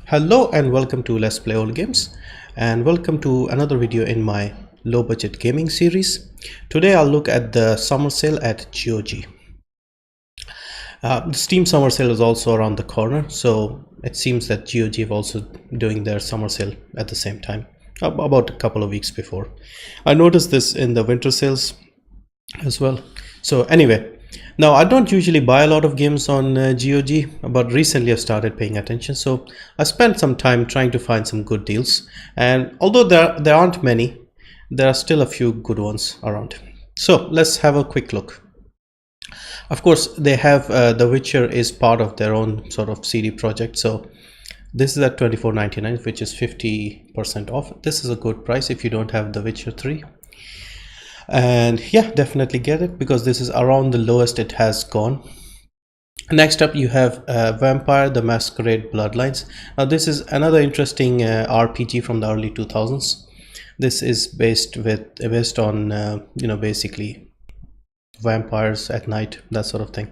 Hello and welcome to Let's Play Old Games, and welcome to another video in my low budget gaming series. Today I'll look at the summer sale at GOG. The Steam summer sale is also around the corner, so it seems that GOG is also doing their summer sale at the same time, about a couple of weeks before. I noticed this in the winter sales as well. So anyway, now I don't usually buy a lot of games on GOG, but recently I've started paying attention. So I spent some time trying to find some good deals, and although there aren't many, there are still a few good ones around. So let's have a quick look. Of course, they have The Witcher is part of their own sort of CD project. So this is at $24.99, which is 50% off. This is a good price if you don't have The Witcher 3. And yeah, definitely get it because this is around the lowest it has gone. Next up you have Vampire the Masquerade Bloodlines. Now this is another interesting RPG from the early 2000s. This is based on basically vampires at night, that sort of thing.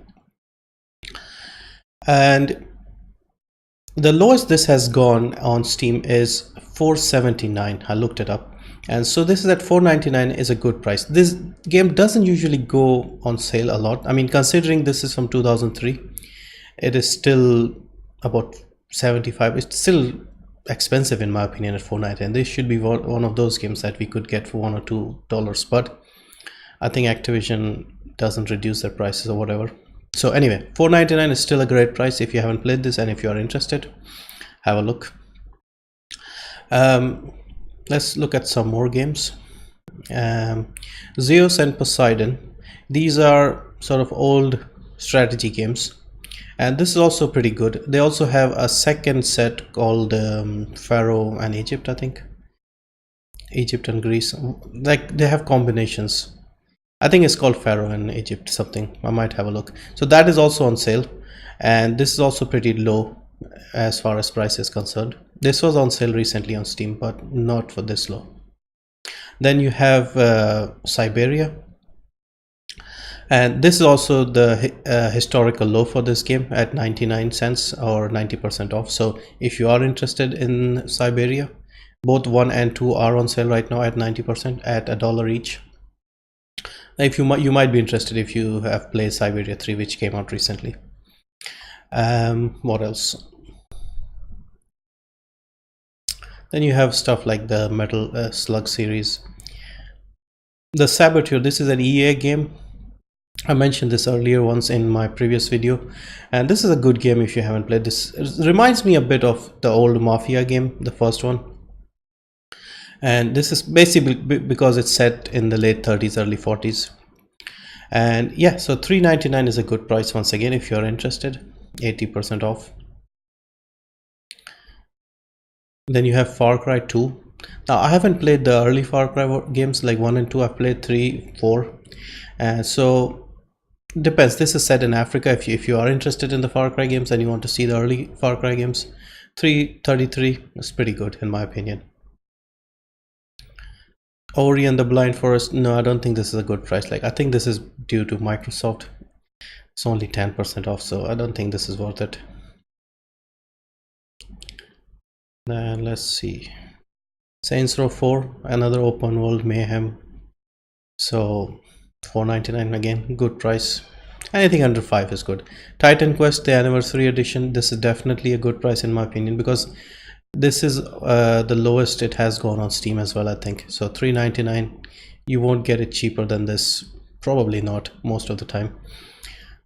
And the lowest this has gone on Steam is $4.79. I looked it up, and so this is at $4.99 is a good price. This game doesn't usually go on sale a lot. I mean, considering this is from 2003, it is still about 75. It's still expensive in my opinion at $4.99. This should be one of those games that we could get for $1 or $2, but I think Activision doesn't reduce their prices or whatever. So anyway, $4.99 is still a great price if you haven't played this, and if you are interested, have a look. Let's look at some more games. Zeus and Poseidon. These are sort of old strategy games, and this is also pretty good. They also have a second set called Pharaoh and Egypt, I think. Egypt and Greece. Like, they have combinations. I think it's called Pharaoh and Egypt something. I might have a look. So that is also on sale, and this is also pretty low as far as price is concerned. This was on sale recently on Steam, but not for this low. Then you have Siberia, and this is also the historical low for this game at 99 cents or 90% off. So if you are interested in Siberia, both 1 and 2 are on sale right now at 90% at $1 each. If you might be interested if you have played Siberia 3, which came out recently. What else? Then you have stuff like the Metal Slug series. The Saboteur, this is an EA game. I mentioned this earlier once in my previous video, and this is a good game if you haven't played this. It reminds me a bit of the old Mafia game, the first one. And this is basically because it's set in the late 30s, early 40s. And yeah, so $3.99 is a good price once again if you're interested. 80% off. Then you have Far Cry 2. Now I haven't played the early Far Cry games like 1 and 2. I've played 3, 4, and so depends. This is set in Africa. If you are interested in the Far Cry games and you want to see the early Far Cry games, $3.33 is pretty good in my opinion. Ori and the Blind Forest, no, I don't think this is a good price. Like, I think this is due to Microsoft. It's only 10% off, so I don't think this is worth it. Then let's see, Saints Row 4, another open world mayhem. So $4.99 again, good price. Anything under 5 is good. Titan Quest, the anniversary edition, this is definitely a good price in my opinion because this is the lowest it has gone on Steam as well, I think. So $3.99, you won't get it cheaper than this, probably not most of the time.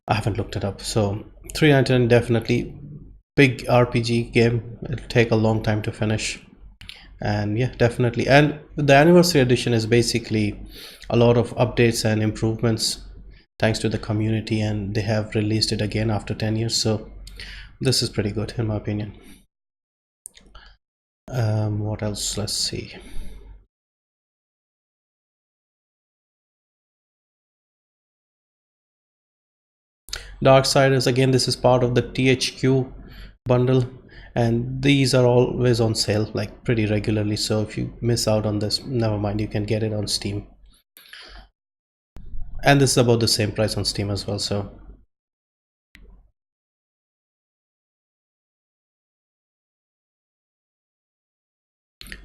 I haven't looked it up. So $3.99 definitely. Big RPG game, it'll take a long time to finish, and yeah, definitely. And the anniversary edition is basically a lot of updates and improvements thanks to the community, and they have released it again after 10 years, so this is pretty good in my opinion. What else? Let's see. Darksiders, again, this is part of the THQ bundle, and these are always on sale like pretty regularly, so if you miss out on this, never mind, you can get it on Steam, and this is about the same price on Steam as well. So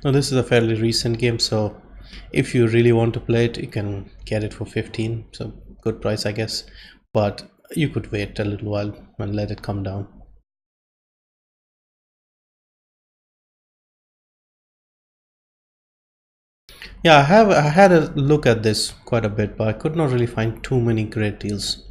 Now this is a fairly recent game, so if you really want to play it, you can get it for 15, so good price I guess, but you could wait a little while and let it come down. Yeah, I had a look at this quite a bit, but I could not really find too many great deals.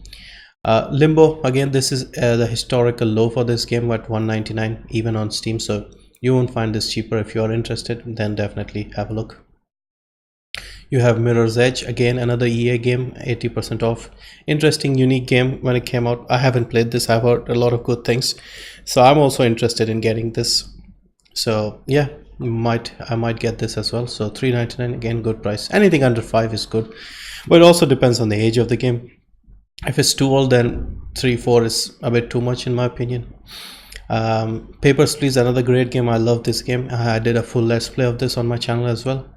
Limbo, again, this is the historical low for this game at 199 even on Steam, so you won't find this cheaper. If you are interested, then definitely have a look. You have Mirror's Edge, again another EA game, 80% off. Interesting, unique game when it came out. I haven't played this, I've heard a lot of good things, so I'm also interested in getting this. So yeah, I might get this as well. So 399, again good price. Anything under 5 is good, but it also depends on the age of the game. If it's too old, then 3-4 is a bit too much in my opinion. Papers, Please, another great game. I love this game. I did a full let's play of this on my channel as well,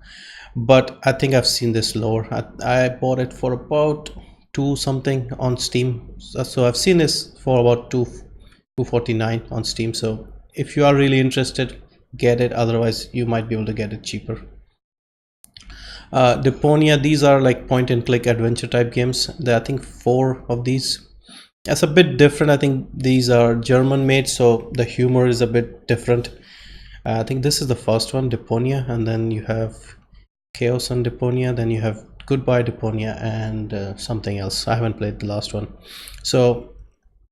but I think I've seen this lower. I bought it for about 2 something on Steam, so I've seen this for about 249 on Steam. So if you are really interested, get it, otherwise you might be able to get it cheaper. Deponia, these are like point and click adventure type games. There are, I think, 4 of these. That's a bit different. I think these are German made, so the humor is a bit different. I think this is the first one, Deponia, and then you have Chaos on Deponia, then you have Goodbye Deponia, and something else. I haven't played the last one, so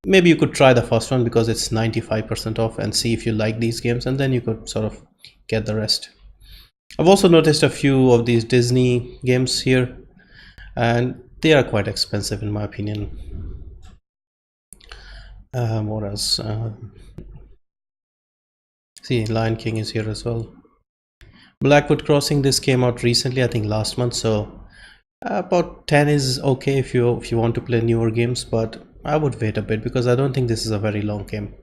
maybe you could try the first one because it's 95% off and see if you like these games, and then you could sort of get the rest. I've also noticed a few of these Disney games here, and they are quite expensive in my opinion. What else? See, Lion King is here as well. Blackwood Crossing, this came out recently, I think last month, so about 10 is okay if you want to play newer games, but I would wait a bit because I don't think this is a very long game.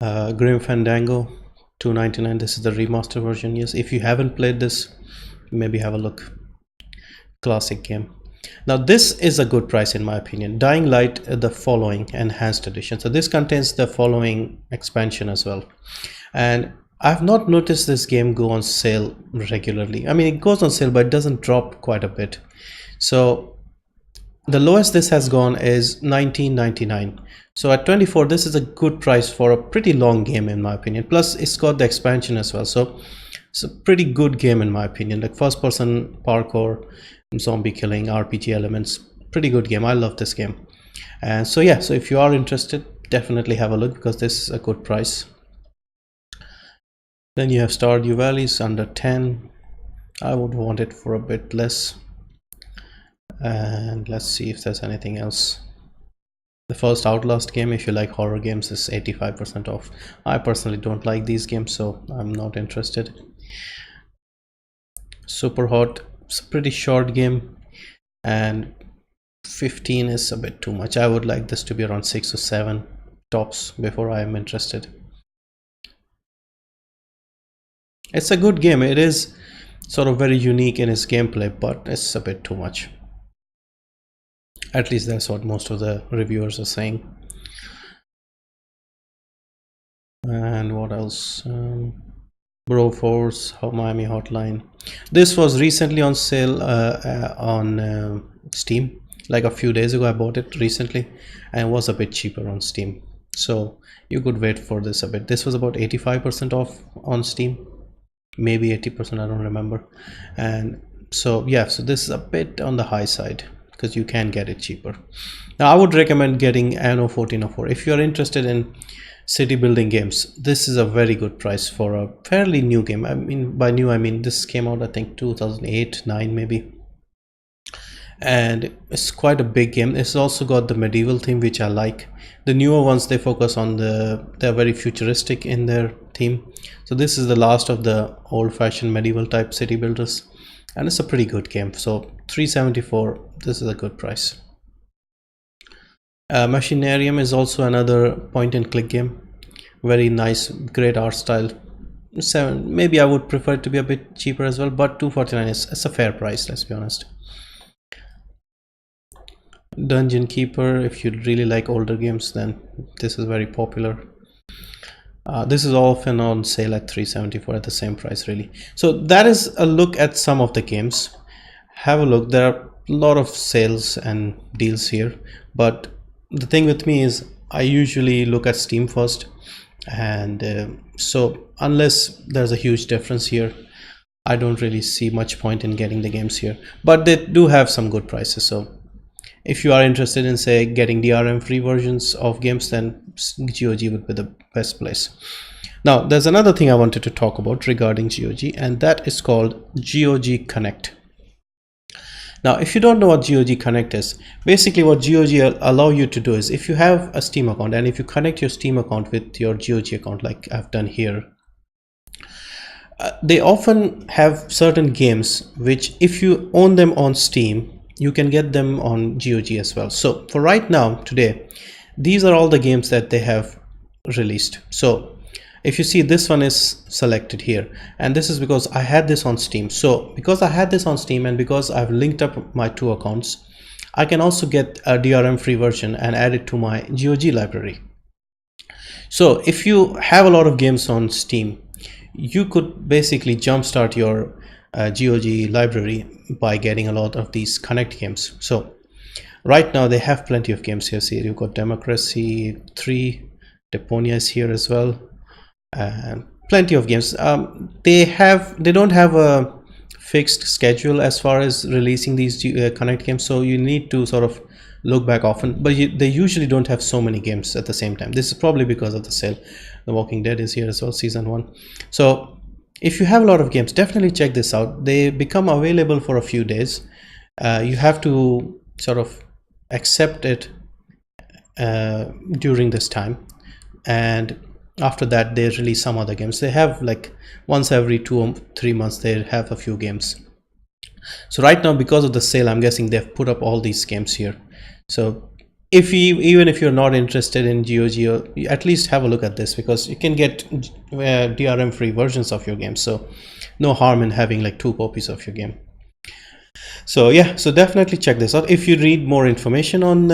Grim Fandango, 299. This is the remaster version. Yes, if you haven't played this, maybe have a look. Classic game. Now this is a good price in my opinion. Dying Light, the Following Enhanced Edition. So this contains the Following expansion as well, and I've not noticed this game go on sale regularly. I mean, it goes on sale, but it doesn't drop quite a bit. So the lowest this has gone is 19.99. So at 24, this is a good price for a pretty long game in my opinion. Plus it's got the expansion as well, so it's a pretty good game in my opinion. Like first person parkour, zombie killing, RPG elements, pretty good game. I love this game. And so yeah, so if you are interested, definitely have a look because this is a good price. Then you have Stardew Valley's under 10. I would want it for a bit less. And let's see if there's anything else. The first Outlast game, if you like horror games, is 85% off. I personally don't like these games, so I'm not interested. Super Hot, it's a pretty short game, and 15 is a bit too much. I would like this to be around 6 or 7 tops before I am interested. It's a good game. It is sort of very unique in its gameplay, but it's a bit too much. At least that's what most of the reviewers are saying. And what else? Broforce, Miami Hotline. This was recently on sale on Steam. Like a few days ago I bought it recently, and it was a bit cheaper on Steam, so you could wait for this a bit. This was about 85% off on Steam, maybe 80%, I don't remember. And so yeah, so this is a bit on the high side because you can get it cheaper. Now I would recommend getting Anno 1404 if you're interested in city building games. This is a very good price for a fairly new game. I mean, by new I mean this came out I think 2008-9 maybe, and it's quite a big game. It's also got the medieval theme, which I like. The newer ones, they focus on they're very futuristic in their theme, so this is the last of the old-fashioned medieval type city builders, and it's a pretty good game. So 374, this is a good price. Machinarium is also another point and click game, very nice, great art style. 7, maybe I would prefer it to be a bit cheaper as well, but 249 is a fair price, let's be honest. Dungeon Keeper, if you really like older games, then this is very popular. This is often on sale at 374 at the same price really. So that is a look at some of the games. Have a look. There are a lot of sales and deals here, but the thing with me is I usually look at Steam first, and so unless there's a huge difference here, I don't really see much point in getting the games here. But they do have some good prices, so if you are interested in, say, getting DRM free versions of games, then GOG would be the best place. Now there's another thing I wanted to talk about regarding GOG, and that is called GOG Connect. Now if you don't know what GOG Connect is, basically what GOG allow you to do is, if you have a Steam account and if you connect your Steam account with your GOG account like I've done here, they often have certain games which if you own them on Steam, you can get them on GOG as well. So for right now, today, these are all the games that they have released. So if you see, this one is selected here, and this is because I had this on Steam. So because I had this on Steam and because I've linked up my two accounts, I can also get a DRM free version and add it to my GOG library. So if you have a lot of games on Steam, you could basically jumpstart your GOG library by getting a lot of these Connect games. So right now they have plenty of games here. See, you've got Democracy 3, Deponia is here as well, and plenty of games. They don't have a fixed schedule as far as releasing these Connect games, so you need to sort of look back often, but they usually don't have so many games at the same time. This is probably because of the sale. The Walking Dead is here as well, season 1. So if you have a lot of games, definitely check this out. They become available for a few days. You have to sort of accept it during this time, and after that they release some other games. They have like once every 2 or 3 months they have a few games. So right now, because of the sale, I'm guessing they've put up all these games here. So if even if you're not interested in GOG, you at least have a look at this, because you can get DRM free versions of your game. So no harm in having like 2 copies of your game. So yeah, so definitely check this out. If you read more information on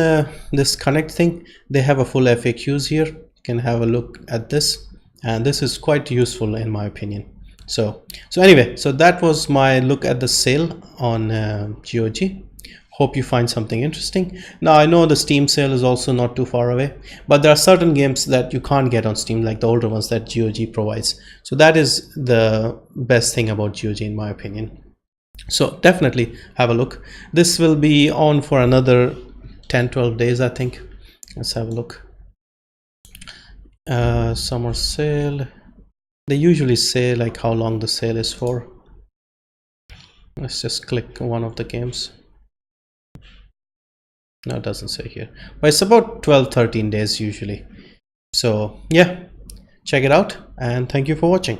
this Connect thing, they have a full FAQs here. You can have a look at this, and this is quite useful in my opinion. So anyway, so that was my look at the sale on GOG. Hope you find something interesting. Now I know the Steam sale is also not too far away, but there are certain games that you can't get on Steam, like the older ones that GOG provides. So that is the best thing about GOG in my opinion. So definitely have a look. This will be on for another 10-12 days, I think. Let's have a look. Summer sale. They usually say like how long the sale is for. Let's just click one of the games. No, it doesn't say here, but it's about 12-13 days usually. So yeah, check it out, and thank you for watching.